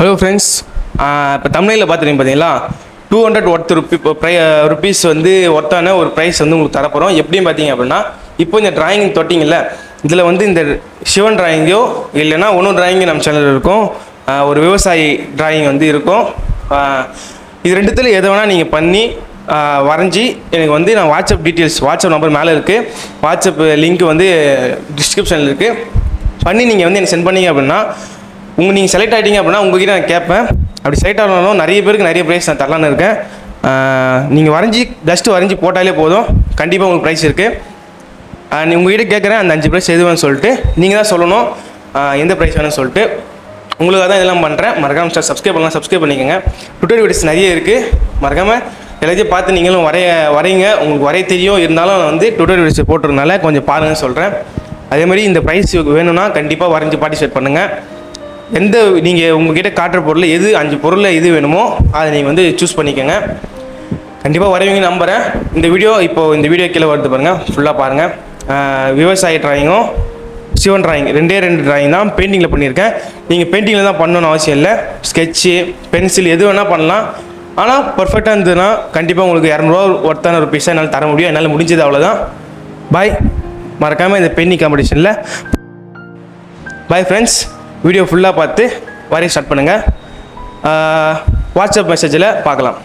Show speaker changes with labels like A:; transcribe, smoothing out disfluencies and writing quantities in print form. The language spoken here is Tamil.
A: ஹலோ ஃப்ரெண்ட்ஸ், இப்போ தமிழில் பார்த்தீங்களா 200 ஒர்த் ருபீஸ் வந்து ஒர்த்தான ஒரு ப்ரைஸ் வந்து உங்களுக்கு தரப்போகிறோம். எப்படின்னு பார்த்தீங்க அப்படின்னா, இப்போ இந்த டிராயிங் தொட்டிங்கல்ல, இதில் வந்து இந்த சிவன் டிராயிங்கோ இல்லைன்னா ஒன்றும் டிராயிங் நம்ம சேனலில் இருக்கும், ஒரு விவசாயி டிராயிங் வந்து இருக்கும். இது ரெண்டுத்தில் எதை வேணால் நீங்கள் பண்ணி வரைஞ்சி எனக்கு வந்து நான் வாட்ஸ்அப் நம்பர் மேலே இருக்குது, வாட்ஸ்அப் லிங்க் வந்து டிஸ்கிரிப்ஷனில் இருக்குது. பண்ணி நீங்கள் வந்து எனக்கு சென்ட் பண்ணிங்க அப்படின்னா நீங்கள் செலக்ட் ஆகிட்டீங்க அப்படின்னா உங்கள்கிட்ட நான் கேட்பேன். அப்படி செலக்ட் ஆனாலும் நிறைய பேருக்கு நிறைய ப்ரைஸ் நான் தரலான்னு இருக்கேன். நீங்கள் வரைஞ்சி போட்டாலே போதும், கண்டிப்பாக உங்களுக்கு ப்ரைஸ் இருக்குது. உங்கள்கிட்ட கேட்குறேன் அந்த 5 ப்ரைஸ் எது வேணும்னு சொல்லிட்டு நீங்கள் தான் சொல்லணும் எந்த ப்ரைஸ் வேணும்னு சொல்லிட்டு. உங்களுக்காக தான் இதெல்லாம் பண்ணுறேன். மறக்காமல் சப்ஸ்கிரைப் பண்ணிக்கோங்க. டுட்டோரியல் வீடியோஸ் நிறைய இருக்குது, மறக்காமல் எல்லாத்தையும் பார்த்து நீங்களும் வரைங்க. உங்களுக்கு வரைய தெரியும், இருந்தாலும் வந்து டுட்டோரியல் வீடியோஸ் போட்டுறதுனால கொஞ்சம் பாருங்கன்னு சொல்கிறேன். அதேமாதிரி இந்த ப்ரைஸ் வேணும்னா கண்டிப்பாக வரைஞ்சி பார்ட்டிசிபேட் பண்ணுங்கள். நீங்கள் உங்கள்கிட்ட காட்டுற பொருள் எது 5 பொருளில் எது வேணுமோ அதை நீங்கள் வந்து சூஸ் பண்ணிக்கோங்க. கண்டிப்பாக வரைவீங்க நம்புகிறேன். இந்த வீடியோ கீழே வருது பாருங்கள், ஃபுல்லாக பாருங்கள். விவசாய டிராயிங்கும் சிவன் டிராயிங் 2 டிராயிங் தான் பெயிண்டிங்கில் பண்ணியிருக்கேன். நீங்கள் பெயிண்டிங்கில் தான் பண்ணணும்னு அவசியம் இல்லை, ஸ்கெட்சு பென்சில் எது வேணால் பண்ணலாம். ஆனால் பர்ஃபெக்டாக இருந்ததுன்னா கண்டிப்பாக உங்களுக்கு 200 ஒர்த்தான ஒரு பீஸாக என்னால் தர முடியும். என்னால் முடிஞ்சது அவ்வளோதான். பாய். மறக்காமல் இந்த பெயிண்டிங் காம்படிஷனில் பாய் ஃப்ரெண்ட்ஸ். வீடியோ ஃபுல்லாக பார்த்து வரைய ஸ்டார்ட் பண்ணுங்கள். வாட்ஸ்அப் மெசேஜில் பார்க்கலாம்.